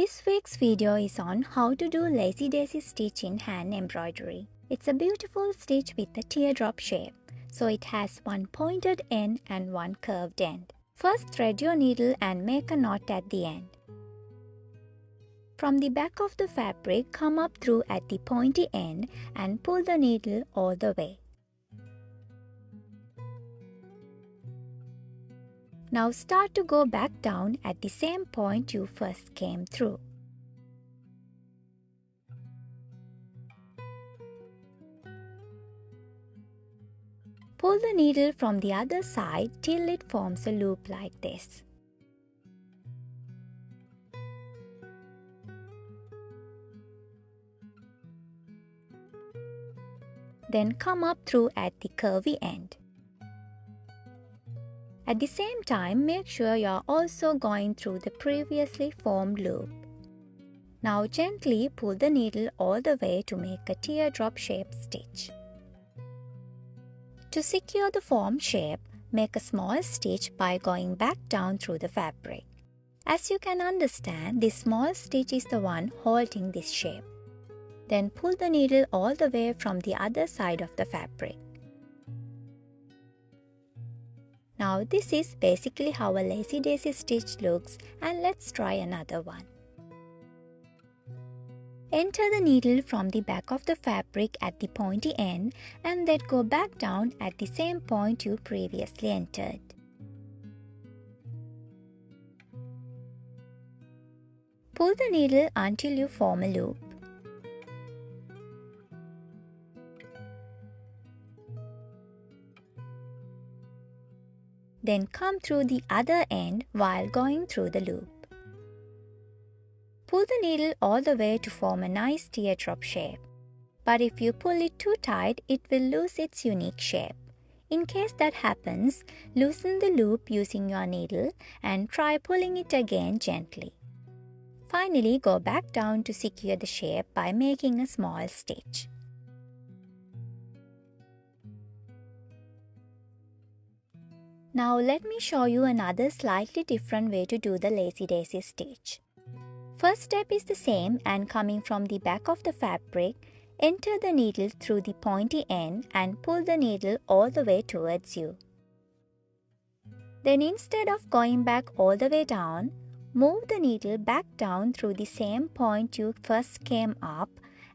This week's video is on how to do lazy daisy stitch in hand embroidery. It's a beautiful stitch with a teardrop shape, so it has one pointed end and one curved end. First, thread your needle and make a knot at the end. From the back of the fabric, come up through at the pointy end and pull the needle all the way. Now start to go back down at the same point you first came through. Pull the needle from the other side till it forms a loop like this. Then come up through at the curvy end. At the same time, make sure you are also going through the previously formed loop. Now gently pull the needle all the way to make a teardrop shaped stitch. To secure the formed shape, make a small stitch by going back down through the fabric. As you can understand, this small stitch is the one holding this shape. Then pull the needle all the way from the other side of the fabric. Now this is basically how a lazy daisy stitch looks, and let's try another one. Enter the needle from the back of the fabric at the pointy end and then go back down at the same point you previously entered. Pull the needle until you form a loop. Then come through the other end while going through the loop. Pull the needle all the way to form a nice teardrop shape. But if you pull it too tight, it will lose its unique shape. In case that happens, loosen the loop using your needle and try pulling it again gently. Finally, go back down to secure the shape by making a small stitch. Now let me show you another slightly different way to do the lazy daisy stitch. First step is the same, and coming from the back of the fabric, enter the needle through the pointy end and pull the needle all the way towards you. Then instead of going back all the way down, move the needle back down through the same point you first came up,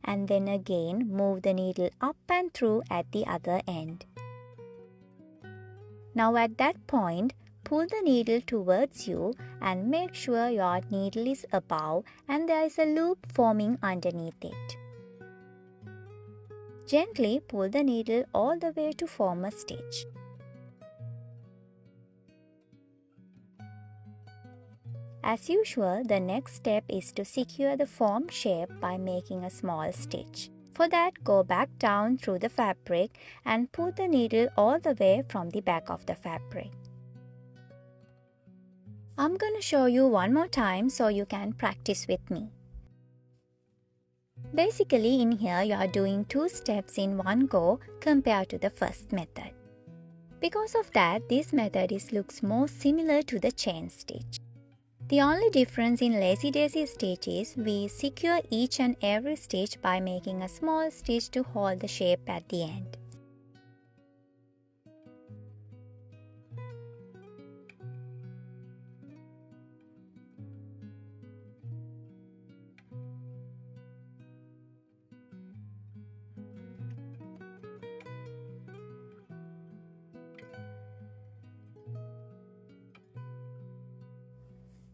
and then again move the needle up and through at the other end. Now at that point, pull the needle towards you and make sure your needle is above and there is a loop forming underneath it. Gently pull the needle all the way to form a stitch. As usual, the next step is to secure the formed shape by making a small stitch. For that, go back down through the fabric and pull the needle all the way from the back of the fabric. I'm going to show you one more time so you can practice with me. Basically, in here you are doing two steps in one go compared to the first method. Because of that, this method looks more similar to the chain stitch. The only difference in lazy daisy stitch is we secure each and every stitch by making a small stitch to hold the shape at the end.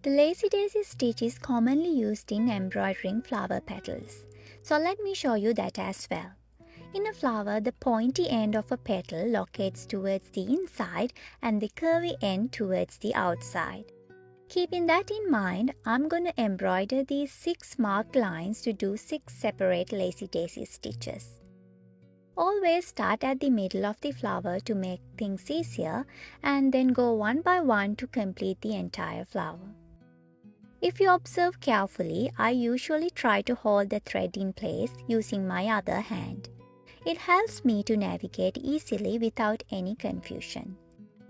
The lazy daisy stitch is commonly used in embroidering flower petals. So let me show you that as well. In a flower, the pointy end of a petal locates towards the inside and the curvy end towards the outside. Keeping that in mind, I'm going to embroider these 6 marked lines to do 6 separate lazy daisy stitches. Always start at the middle of the flower to make things easier and then go one by one to complete the entire flower. If you observe carefully, I usually try to hold the thread in place using my other hand. It helps me to navigate easily without any confusion.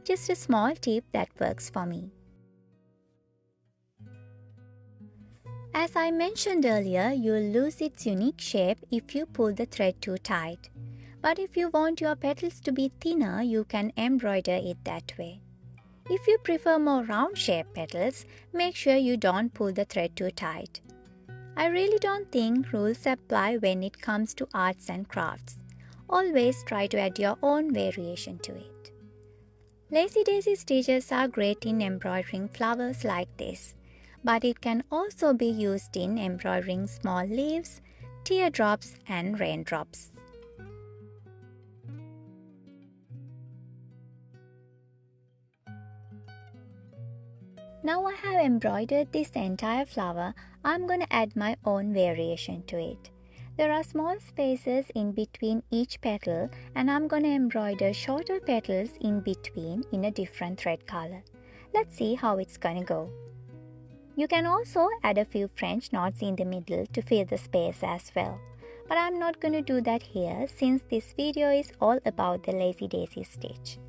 Just a small tip that works for me. As I mentioned earlier, you'll lose its unique shape if you pull the thread too tight. But if you want your petals to be thinner, you can embroider it that way. If you prefer more round-shaped petals, make sure you don't pull the thread too tight. I really don't think rules apply when it comes to arts and crafts. Always try to add your own variation to it. Lazy daisy stitches are great in embroidering flowers like this, but it can also be used in embroidering small leaves, teardrops, and raindrops. Now I have embroidered this entire flower, I'm going to add my own variation to it. There are small spaces in between each petal and I'm going to embroider shorter petals in between in a different thread color. Let's see how it's going to go. You can also add a few French knots in the middle to fill the space as well. But I'm not going to do that here since this video is all about the lazy daisy stitch.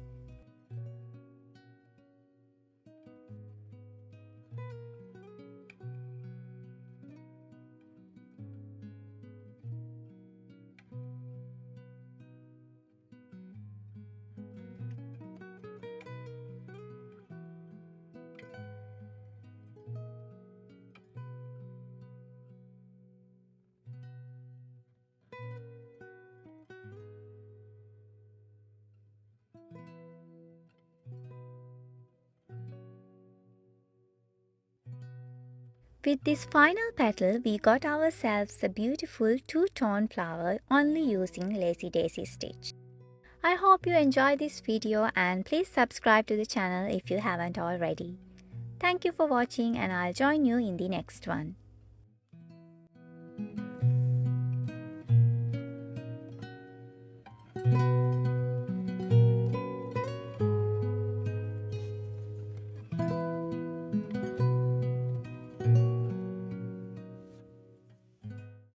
With this final petal, we got ourselves a beautiful two-tone flower only using lazy daisy stitch. I hope you enjoyed this video and please subscribe to the channel if you haven't already. Thank you for watching and I'll join you in the next one.